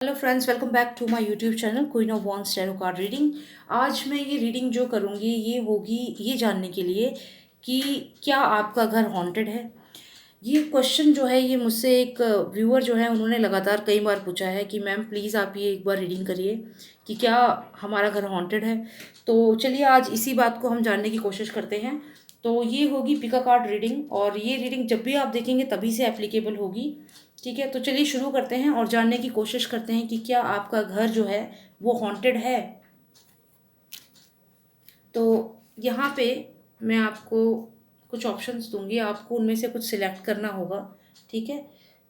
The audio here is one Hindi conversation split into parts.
Hello friends, welcome back to my YouTube channel queen of wands tarot card reading. आज मैं ये रीडिंग जो करूँगी ये होगी ये जानने के लिए कि क्या आपका घर हॉन्टेड है। ये क्वेश्चन जो है ये मुझसे एक व्यूअर जो है उन्होंने लगातार कई बार पूछा है कि मैम प्लीज़ आप ये एक बार रीडिंग करिए कि क्या हमारा घर हॉन्टेड है। तो चलिए आज इसी बात को हम जानने की कोशिश करते हैं। तो ये होगी पिका कार्ड रीडिंग और ये रीडिंग जब भी आप देखेंगे तभी से एप्लीकेबल होगी। ठीक है, तो चलिए शुरू करते हैं और जानने की कोशिश करते हैं कि क्या आपका घर जो है वो हॉन्टेड है। तो यहाँ पे मैं आपको कुछ ऑप्शंस दूंगी, आपको उनमें से कुछ सिलेक्ट करना होगा। ठीक है,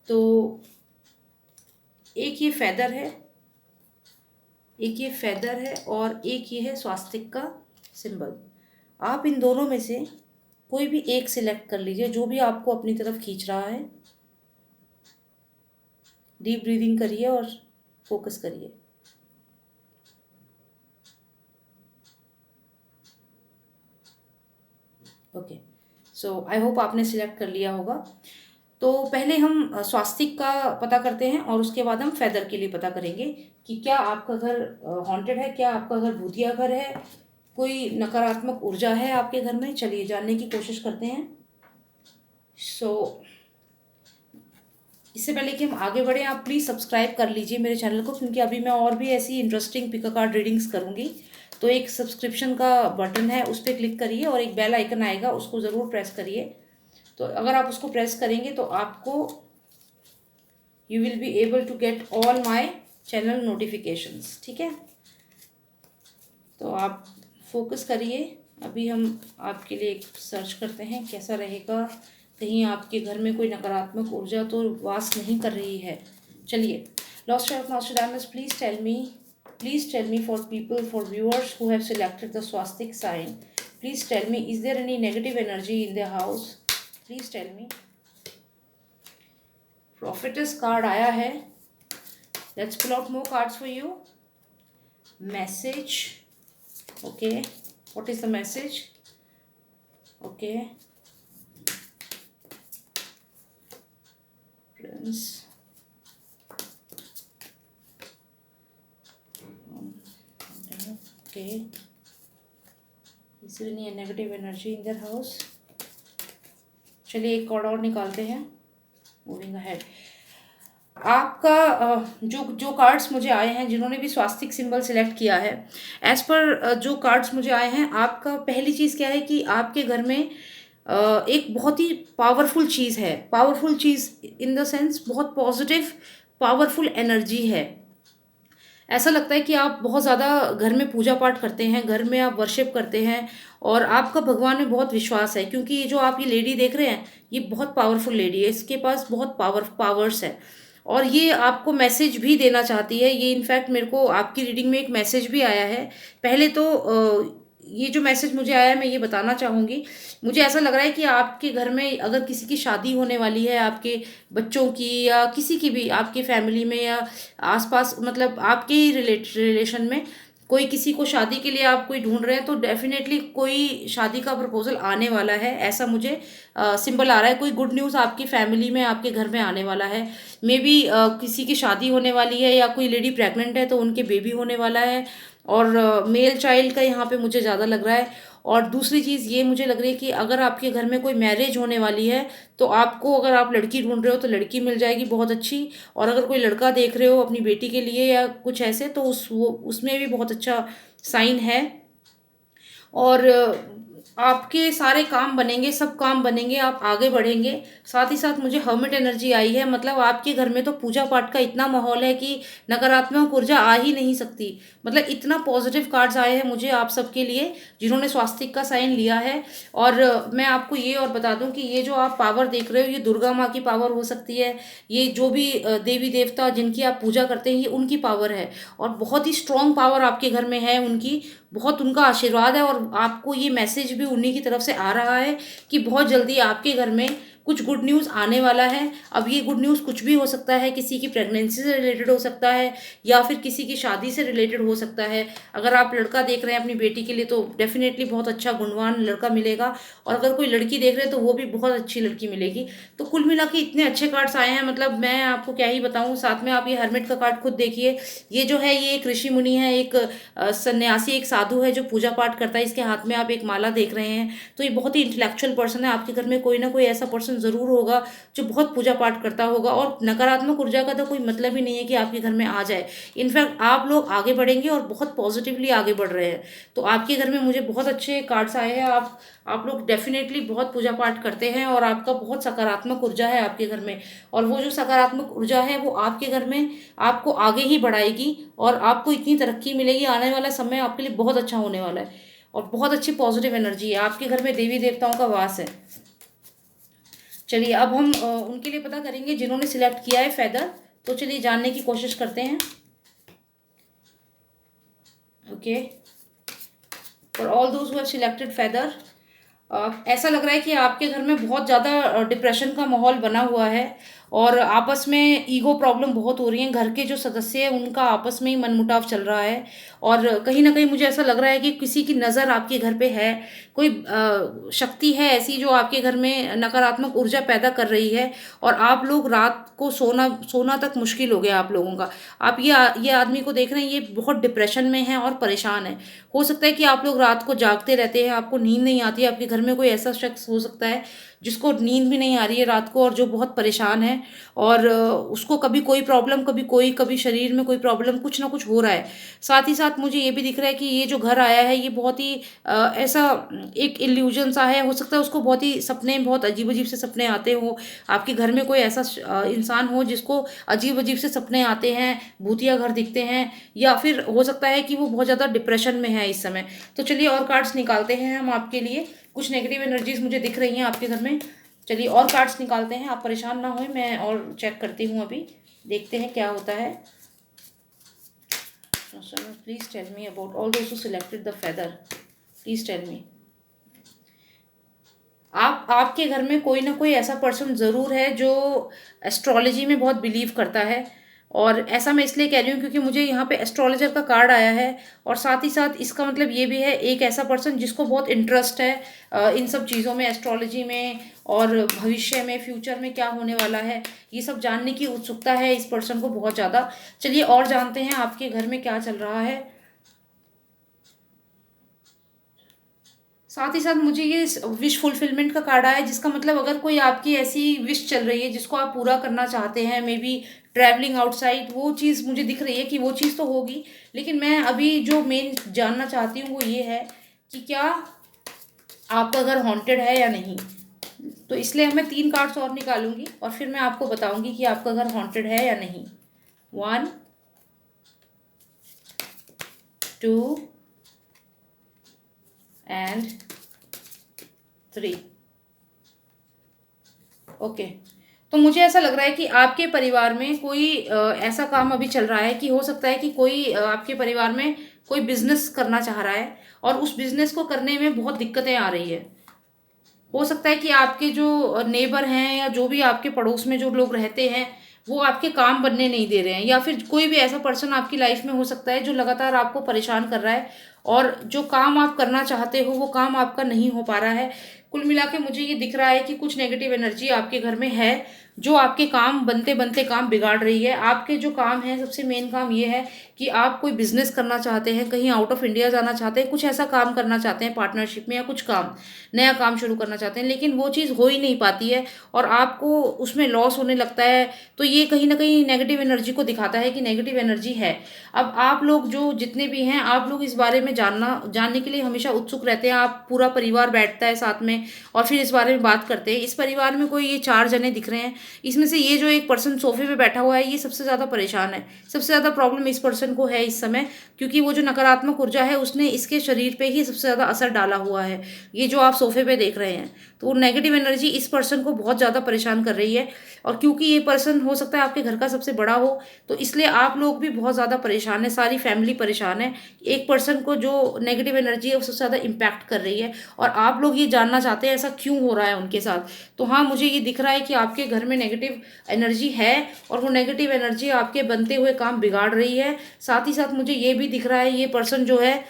तो एक ये फेदर है, एक ये फेदर है और एक ये है स्वास्तिक का सिंबल। आप इन दोनों में से कोई भी एक सिलेक्ट कर लीजिए जो भी आपको अपनी तरफ खींच रहा है। डीप ब्रीदिंग करिए और फोकस करिए। ओके, सो आई होप आपने सिलेक्ट कर लिया होगा। तो पहले हम स्वास्तिक का पता करते हैं और उसके बाद हम फेदर के लिए पता करेंगे कि क्या आपका घर हॉन्टेड है, क्या आपका घर भूतिया घर है, कोई नकारात्मक ऊर्जा है आपके घर में। चलिए जानने की कोशिश करते हैं। सो इससे पहले कि हम आगे बढ़ें आप प्लीज़ सब्सक्राइब कर लीजिए मेरे चैनल को, क्योंकि अभी मैं और भी ऐसी इंटरेस्टिंग पिका कार्ड रीडिंग्स करूँगी। तो एक सब्सक्रिप्शन का बटन है, उस पर क्लिक करिए और एक बेल आइकन आएगा, उसको ज़रूर प्रेस करिए। तो अगर आप उसको प्रेस करेंगे तो आपको you will be able to get all my channel notifications. ठीक है, तो आप फोकस करिए। अभी हम आपके लिए एक सर्च करते हैं कैसा रहेगा, कहीं आपके घर में कोई नकारात्मक ऊर्जा तो वास नहीं कर रही है। चलिए, lost of Nostradamus, please tell me for people, for viewers who have selected the swastik sign, please tell me is there any negative energy in the house, please tell me. Profits card आया है। Let's pull out more cards for you. Message, okay, what is the message? Okay, prince, okay, is there any negative energy in their house? चलिए एक कार्ड और निकालते हैं। मूविंग अहेड, आपका जो जो कार्ड्स मुझे आए हैं, जिन्होंने भी स्वास्तिक सिंबल सिलेक्ट किया है, एज पर जो कार्ड्स मुझे आए हैं, आपका पहली चीज़ क्या है कि आपके घर में एक बहुत ही पावरफुल चीज़ है। Powerful cheese in the sense बहुत पॉजिटिव पावरफुल एनर्जी है। ऐसा लगता है कि आप बहुत ज़्यादा घर में पूजा पाठ करते हैं, घर में आप वर्शिप करते हैं और आपका भगवान में बहुत विश्वास है, क्योंकि ये जो आप ये लेडी देख रहे हैं ये बहुत पावरफुल लेडी है, इसके पास बहुत पावर्स है और ये आपको मैसेज भी देना चाहती है। ये इनफैक्ट मेरे को आपकी रीडिंग में एक मैसेज भी आया है। पहले तो ये जो मैसेज मुझे आया है मैं ये बताना चाहूँगी। मुझे ऐसा लग रहा है कि आपके घर में अगर किसी की शादी होने वाली है, आपके बच्चों की या किसी की भी आपकी फैमिली में या आसपास, मतलब आपके ही रिलेशन में कोई किसी को शादी के लिए आप कोई ढूंढ रहे हैं, तो डेफिनेटली कोई शादी का प्रपोजल आने वाला है, ऐसा मुझे सिंबल आ रहा है। कोई गुड न्यूज़ आपकी फैमिली में आपके घर में आने वाला है। मे बी किसी की शादी होने वाली है या कोई लेडी प्रेग्नेंट है तो उनके बेबी होने वाला है और मेल चाइल्ड का यहाँ पे मुझे ज़्यादा लग रहा है। और दूसरी चीज़ ये मुझे लग रही है कि अगर आपके घर में कोई मैरिज होने वाली है तो आपको, अगर आप लड़की ढूंढ रहे हो तो लड़की मिल जाएगी बहुत अच्छी, और अगर कोई लड़का देख रहे हो अपनी बेटी के लिए या कुछ ऐसे, तो उसमें भी बहुत अच्छा साइन है। और आपके सारे काम बनेंगे, सब काम बनेंगे, आप आगे बढ़ेंगे। साथ ही साथ मुझे हर्मिट एनर्जी आई है, मतलब आपके घर में तो पूजा पाठ का इतना माहौल है कि नकारात्मक ऊर्जा आ ही नहीं सकती। मतलब इतना पॉजिटिव कार्ड्स आए हैं मुझे आप सबके लिए जिन्होंने स्वास्तिक का साइन लिया है। और मैं आपको ये और बता दूं कि ये जो आप पावर देख रहे हो ये दुर्गा माँ की पावर हो सकती है। ये जो भी देवी देवता जिनकी आप पूजा करते हैं ये उनकी पावर है और बहुत ही स्ट्रॉन्ग पावर आपके घर में है उनकी, बहुत उनका आशीर्वाद है। और आपको ये मैसेज भी उन्हीं की तरफ से आ रहा है कि बहुत जल्दी आपके घर में कुछ गुड न्यूज़ आने वाला है। अब ये गुड न्यूज़ कुछ भी हो सकता है, किसी की प्रेगनेंसी से रिलेटेड हो सकता है या फिर किसी की शादी से रिलेटेड हो सकता है। अगर आप लड़का देख रहे हैं अपनी बेटी के लिए तो डेफिनेटली बहुत अच्छा गुणवान लड़का मिलेगा, और अगर कोई लड़की देख रहे हैं तो वो भी बहुत अच्छी लड़की मिलेगी। तो कुल मिला के इतने अच्छे कार्ड्स आए हैं, मतलब मैं आपको क्या ही बताऊँ। साथ में आप ये हर्मिट का कार्ड खुद देखिए। ये जो है ये एक ऋषि मुनि है, एक सन्यासी, एक साधु है जो पूजा पाठ करता है। इसके हाथ में आप एक माला देख रहे हैं, तो ये बहुत ही इंटेलेक्चुअल पर्सन है। आपके घर में कोई ना कोई ऐसा पर्सन ज़रूर होगा जो बहुत पूजा पाठ करता होगा, और नकारात्मक ऊर्जा का तो कोई मतलब ही नहीं है कि आपके घर में आ जाए। इनफैक्ट आप लोग आगे बढ़ेंगे और बहुत पॉजिटिवली आगे बढ़ रहे हैं। तो आपके घर में मुझे बहुत अच्छे कार्ड्स आए हैं। आप लोग डेफिनेटली बहुत पूजा पाठ करते हैं और आपका बहुत सकारात्मक ऊर्जा है आपके घर में, और वो जो सकारात्मक ऊर्जा है वो आपके घर में आपको आगे ही बढ़ाएगी, और आपको इतनी तरक्की मिलेगी। आने वाला समय आपके लिए बहुत अच्छा होने वाला है, और बहुत अच्छी पॉजिटिव एनर्जी है। आपके घर में देवी देवताओं का वास है। चलिए अब हम उनके लिए पता करेंगे जिन्होंने सिलेक्ट किया है फेदर। तो चलिए जानने की कोशिश करते हैं। Okay, for all those who have selected feather, ऐसा लग रहा है कि आपके घर में बहुत ज़्यादा डिप्रेशन का माहौल बना हुआ है, और आपस में ईगो प्रॉब्लम बहुत हो रही है। घर के जो सदस्य हैं उनका आपस में ही मनमुटाव चल रहा है, और कहीं ना कहीं मुझे ऐसा लग रहा है कि किसी की नज़र आपके घर पे है। कोई शक्ति है ऐसी जो आपके घर में नकारात्मक ऊर्जा पैदा कर रही है, और आप लोग रात को सोना सोना तक मुश्किल हो गया आप लोगों का। आप ये आदमी को देख रहे हैं, ये बहुत डिप्रेशन में है और परेशान है। हो सकता है कि आप लोग रात को जागते रहते हैं, आपको नींद नहीं आती है। आपके घर में कोई ऐसा शख्स हो सकता है जिसको नींद भी नहीं आ रही है रात को, और जो बहुत परेशान है, और उसको कभी कोई प्रॉब्लम, कभी शरीर में कोई प्रॉब्लम, कुछ ना कुछ हो रहा है। साथ ही साथ मुझे ये भी दिख रहा है कि ये जो घर आया है ये बहुत ही ऐसा एक इल्यूजन सा है। हो सकता है उसको बहुत ही सपने, बहुत अजीब अजीब से सपने आते हो। आपके घर में कोई ऐसा इंसान हो जिसको अजीब अजीब से सपने आते हैं, भूतिया घर दिखते हैं, या फिर हो सकता है कि वो बहुत ज़्यादा डिप्रेशन में है इस समय। तो चलिए और कार्ड्स निकालते हैं हम आपके लिए। कुछ नेगेटिव एनर्जीज मुझे दिख रही हैं आपके घर में। चलिए और कार्ड्स निकालते हैं, आप परेशान ना हों, मैं और चेक करती हूँ अभी, देखते हैं क्या होता है। Please tell me about all those who selected the feather, please tell me. आपके घर में कोई ना कोई ऐसा पर्सन ज़रूर है जो एस्ट्रोलॉजी में बहुत बिलीव करता है, और ऐसा मैं इसलिए कह रही हूँ क्योंकि मुझे यहाँ पे एस्ट्रोलॉजर का कार्ड आया है, और साथ ही साथ इसका मतलब ये भी है एक ऐसा पर्सन जिसको बहुत इंटरेस्ट है इन सब चीज़ों में, एस्ट्रोलॉजी में, और भविष्य में, फ्यूचर में क्या होने वाला है, ये सब जानने की उत्सुकता है इस पर्सन को बहुत ज़्यादा। चलिए और जानते हैं आपके घर में क्या चल रहा है। साथ ही साथ मुझे ये विश फुलफिलमेंट का कार्ड आया है, जिसका मतलब अगर कोई आपकी ऐसी विश चल रही है जिसको आप पूरा करना चाहते हैं, मे बी ट्रैवलिंग आउटसाइड, वो चीज़ मुझे दिख रही है कि वो चीज़ तो होगी। लेकिन मैं अभी जो मेन जानना चाहती हूँ वो ये है कि क्या आपका घर हॉन्टेड है या नहीं। तो इसलिए मैं 3 कार्ड्स और निकालूंगी और फिर मैं आपको बताऊंगी कि आपका घर हॉन्टेड है या नहीं। 1 2 एंड 3। ओके, तो मुझे ऐसा लग रहा है कि आपके परिवार में कोई ऐसा काम अभी चल रहा है कि हो सकता है कि कोई आपके परिवार में कोई बिजनेस करना चाह रहा है, और उस बिजनेस को करने में बहुत दिक्कतें आ रही है। हो सकता है कि आपके जो नेबर हैं या जो भी आपके पड़ोस में जो लोग रहते हैं वो आपके काम बनने नहीं दे रहे हैं, या फिर कोई भी ऐसा पर्सन आपकी लाइफ में हो सकता है जो लगातार आपको परेशान कर रहा है, और जो काम आप करना चाहते हो वो काम आपका नहीं हो पा रहा है। कुल मिला के मुझे ये दिख रहा है कि कुछ नेगेटिव एनर्जी आपके घर में है जो आपके काम बनते बनते काम बिगाड़ रही है। आपके जो काम है, सबसे मेन काम ये है कि आप कोई बिजनेस करना चाहते हैं, कहीं आउट ऑफ इंडिया जाना चाहते हैं, कुछ ऐसा काम करना चाहते हैं पार्टनरशिप में, या कुछ काम नया काम शुरू करना चाहते हैं, लेकिन वो चीज़ हो ही नहीं पाती है और आपको उसमें लॉस होने लगता है। तो ये कहीं ना कहीं नेगेटिव एनर्जी को दिखाता है कि नेगेटिव एनर्जी है। अब आप लोग जो जितने भी हैं, आप लोग इस बारे में जानने के लिए हमेशा उत्सुक रहते हैं। आप पूरा परिवार बैठता है साथ में और फिर इस बारे में बात करते हैं। इस परिवार में कोई ये 4 जने दिख रहे हैं, इसमें से ये जो एक पर्सन सोफे पे बैठा हुआ है ये सबसे ज़्यादा परेशान है। सबसे ज़्यादा प्रॉब्लम इस पर्सन को है इस समय, क्योंकि वो जो नकारात्मक ऊर्जा है उसने इसके शरीर पे ही सबसे ज़्यादा असर डाला हुआ है। ये जो आप सोफे पे देख रहे हैं, तो वो नेगेटिव एनर्जी इस पर्सन को बहुत ज़्यादा परेशान कर रही है। और क्योंकि ये पर्सन हो सकता है आपके घर का सबसे बड़ा हो, तो इसलिए आप लोग भी बहुत ज़्यादा परेशान है, सारी फैमिली परेशान है। एक पर्सन को जो नेगेटिव एनर्जी है वो सबसे ज़्यादा इम्पैक्ट कर रही है, और आप लोग ये जानना चाहते हैं ऐसा क्यों हो रहा है उनके साथ। तो हाँ, मुझे ये दिख रहा है कि आपके घर में नेगेटिव एनर्जी है, और वो नेगेटिव एनर्जी आपके बनते हुए काम बिगाड़ रही है। साथ ही साथ मुझे ये भी दिख रहा है, ये पर्सन जो है,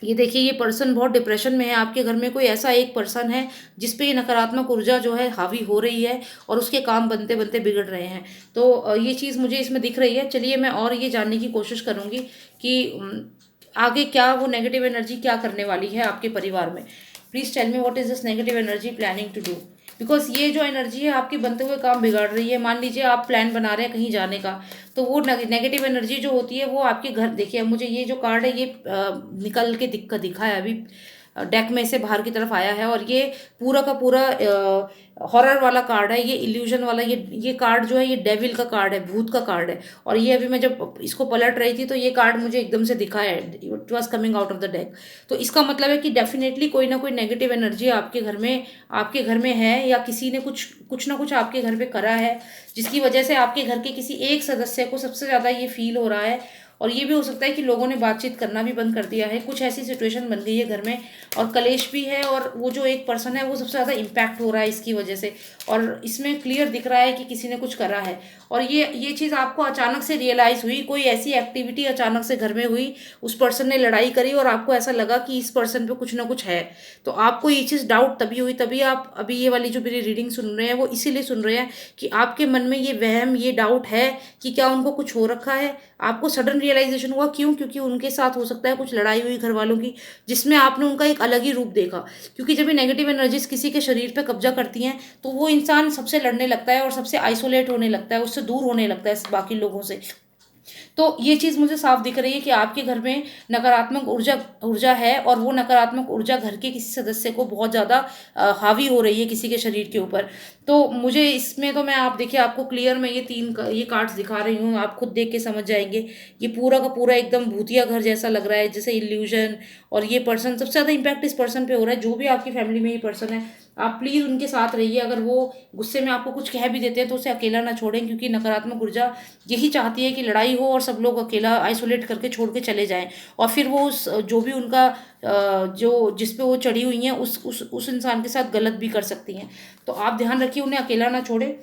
ये देखिए, ये पर्सन बहुत डिप्रेशन में है। आपके घर में कोई ऐसा एक पर्सन है जिस पे ये नकारात्मक ऊर्जा जो है हावी हो रही है, और उसके काम बनते बनते बिगड़ रहे हैं। तो ये चीज़ मुझे इसमें दिख रही है। चलिए मैं और ये जानने की कोशिश करूँगी कि आगे क्या वो नेगेटिव एनर्जी क्या करने वाली है आपके परिवार में। Please tell me what is this negative energy planning to do. Because ये जो एनर्जी है आपके बनते हुए काम बिगाड़ रही है। मान लीजिए आप प्लान बना रहे हैं कहीं जाने का, तो वो नेगेटिव एनर्जी जो होती है वो आपके घर, देखिए मुझे ये जो कार्ड है ये निकल के दिखा है अभी, डेक में से बाहर की तरफ आया है, और ये पूरा का पूरा हॉरर वाला कार्ड है, ये इल्यूजन वाला, ये कार्ड जो है ये डेविल का कार्ड है, भूत का कार्ड है। और ये अभी मैं जब इसको पलट रही थी तो ये कार्ड मुझे एकदम से दिखा है, it was coming out of the deck. तो इसका मतलब है कि डेफिनेटली कोई ना कोई नेगेटिव एनर्जी आपके घर में है, या किसी ने कुछ ना कुछ आपके घर पे करा है, जिसकी वजह से आपके घर के किसी एक सदस्य को सबसे ज़्यादा ये फील हो रहा है। और ये भी हो सकता है कि लोगों ने बातचीत करना भी बंद कर दिया है, कुछ ऐसी सिचुएशन बन गई है घर में, और कलेश भी है, और वो जो एक पर्सन है वो सबसे ज़्यादा इम्पैक्ट हो रहा है इसकी वजह से। और इसमें क्लियर दिख रहा है कि किसी ने कुछ करा है, और ये चीज़ आपको अचानक से रियलाइज़ हुई, कोई ऐसी एक्टिविटी अचानक से घर में हुई, उस पर्सन ने लड़ाई करी, और आपको ऐसा लगा कि इस पर्सन पे कुछ ना कुछ है। तो आपको ये चीज़ डाउट तभी हुई, तभी आप अभी ये वाली जो मेरी रीडिंग सुन रहे हैं वो इसीलिए सुन रहे हैं कि आपके मन में ये वहम, ये डाउट है कि क्या उनको कुछ हो रखा है। आपको सडन रियलाइजेशन हुआ, क्यों? क्योंकि उनके साथ हो सकता है कुछ लड़ाई हुई घर वालों की, जिसमें आपने उनका एक अलग ही रूप देखा। क्योंकि जब ये नेगेटिव एनर्जीज किसी के शरीर पे कब्जा करती हैं तो वो इंसान सबसे लड़ने लगता है, और सबसे आइसोलेट होने लगता है, उससे दूर होने लगता है बाकी लोगों से। तो ये चीज़ मुझे साफ दिख रही है कि आपके घर में नकारात्मक ऊर्जा ऊर्जा है, और वो नकारात्मक ऊर्जा घर के किसी सदस्य को बहुत ज़्यादा हावी हो रही है किसी के शरीर के ऊपर। तो मुझे इसमें तो मैं, आप देखिए, आपको क्लियर मैं ये कार्ड्स दिखा रही हूँ, आप खुद देख के समझ जाएंगे। ये पूरा का पूरा एकदम भूतिया घर जैसा लग रहा है, जैसे इल्यूजन। और ये पर्सन, सबसे ज़्यादा इम्पैक्ट इस पर्सन पे हो रहा है, जो भी आपकी फैमिली में ये पर्सन है। आप प्लीज़ उनके साथ रहिए। अगर वो गुस्से में आपको कुछ कह भी देते हैं तो उसे अकेला ना छोड़ें, क्योंकि नकारात्मक ऊर्जा यही चाहती है कि लड़ाई हो और सब लोग अकेला आइसोलेट करके छोड़ के चले जाएं, और फिर वो उस जो भी उनका जो जिस पे वो चढ़ी हुई हैं उस इंसान के साथ गलत भी कर सकती हैं। तो आप ध्यान रखिए, उन्हें अकेला ना छोड़ें।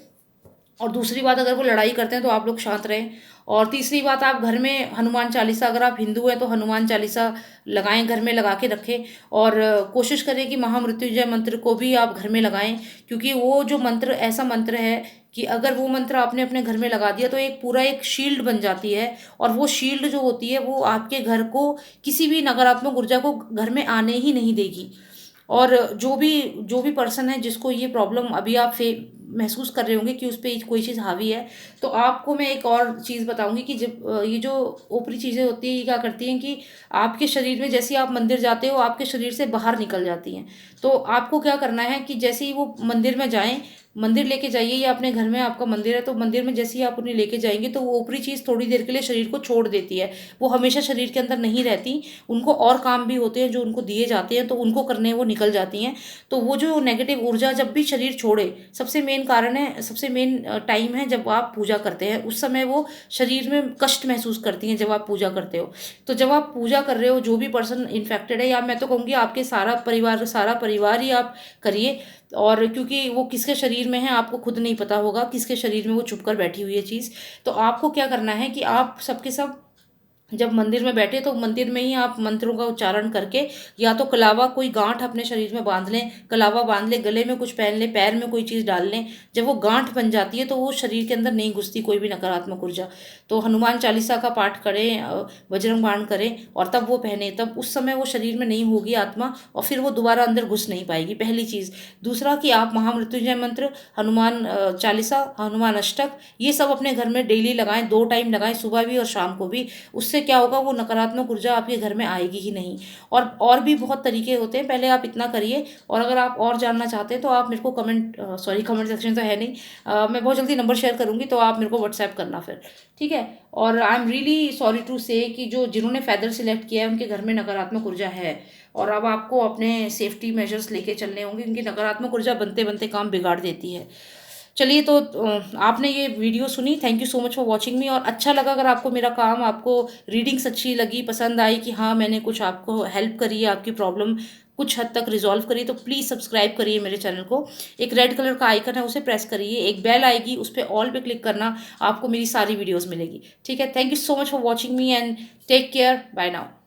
और दूसरी बात, अगर वो लड़ाई करते हैं तो आप लोग शांत रहें। और तीसरी बात, आप घर में हनुमान चालीसा, अगर आप हिंदू हैं तो हनुमान चालीसा लगाएं, घर में लगा के रखें। और कोशिश करें कि महामृत्युंजय मंत्र को भी आप घर में लगाएं, क्योंकि वो जो मंत्र ऐसा मंत्र है कि अगर वो मंत्र आपने अपने घर में लगा दिया तो एक शील्ड बन जाती है, और वो शील्ड जो होती है वो आपके घर को किसी भी नकारात्मक ऊर्जा को घर में आने ही नहीं देगी। और जो भी पर्सन है जिसको ये प्रॉब्लम अभी आप महसूस कर रहे होंगे कि उस पर कोई चीज़ हावी है, तो आपको मैं एक और चीज़ बताऊंगी कि जब ये जो ऊपरी चीज़ें होती हैं ये क्या करती हैं कि आपके शरीर में, जैसे ही आप मंदिर जाते हो आपके शरीर से बाहर निकल जाती हैं। तो आपको क्या करना है कि जैसे ही वो मंदिर में जाएं, मंदिर लेके जाइए, या अपने घर में आपका मंदिर है तो मंदिर में जैसे ही आप उन्हें लेके जाएंगे तो वो ऊपरी चीज़ थोड़ी देर के लिए शरीर को छोड़ देती है। वो हमेशा शरीर के अंदर नहीं रहती, उनको और काम भी होते हैं जो उनको दिए जाते हैं, तो उनको करने वो निकल जाती हैं। तो वो जो नेगेटिव ऊर्जा जब भी शरीर छोड़े, सबसे मेन कारण है, सबसे मेन टाइम है जब आप पूजा करते हैं, उस समय वो शरीर में कष्ट महसूस करती हैं जब आप पूजा करते हो। तो जब आप पूजा कर रहे हो, जो भी पर्सन इन्फेक्टेड है, या मैं तो कहूँगी आपके सारा परिवार ही आप करिए। और क्योंकि वो किसके शरीर में है आपको खुद नहीं पता होगा, किसके शरीर में वो छुप कर बैठी हुई है चीज़। तो आपको क्या करना है कि आप सबके सब जब मंदिर में बैठे तो मंदिर में ही आप मंत्रों का उच्चारण करके, या तो कलावा, कोई गांठ अपने शरीर में बांध लें, कलावा बांध लें, गले में कुछ पहन लें, पैर में कोई चीज़ डाल लें। जब वो गांठ बन जाती है तो वो शरीर के अंदर नहीं घुसती कोई भी नकारात्मक ऊर्जा। तो हनुमान चालीसा का पाठ करें, वज्रंग बाण करें, और तब वो पहने, तब उस समय वो शरीर में नहीं होगी आत्मा, और फिर वो दोबारा अंदर घुस नहीं पाएगी, पहली चीज़। दूसरा कि आप महामृत्युंजय मंत्र, हनुमान चालीसा, हनुमान अष्टक, ये सब अपने घर में डेली लगाएं, 2 टाइम लगाएं, सुबह भी और शाम को भी। उससे क्या होगा, वो नकारात्मक ऊर्जा आपके घर में आएगी ही नहीं। और भी बहुत तरीके होते हैं, पहले आप इतना करिए। और अगर आप और जानना चाहते हैं तो आप मेरे को कमेंट सेक्शन तो है नहीं, मैं बहुत जल्दी नंबर शेयर करूंगी, तो आप मेरे को व्हाट्सएप करना फिर, ठीक है। और I am really sorry to say कि जिन्होंने फैदर सिलेक्ट किया है उनके घर में नकारात्मक ऊर्जा है, और अब आपको अपने सेफ्टी मेजर्स लेके चलने होंगे, क्योंकि नकारात्मक ऊर्जा बनते बनते काम बिगाड़ देती है। चलिए तो आपने ये वीडियो सुनी, thank you so much for watching मी। और अच्छा लगा अगर आपको मेरा काम, आपको रीडिंग्स अच्छी लगी, पसंद आई कि हाँ मैंने कुछ आपको हेल्प करी है, आपकी प्रॉब्लम कुछ हद तक रिजॉल्व करिए, तो प्लीज़ सब्सक्राइब करिए मेरे चैनल को। एक रेड कलर का आइकन है, उसे प्रेस करिए, एक बेल आएगी, उस पर ऑल पे क्लिक करना, आपको मेरी सारी वीडियोज़ मिलेगी। ठीक है, thank you so much for watching me and take care, bye now.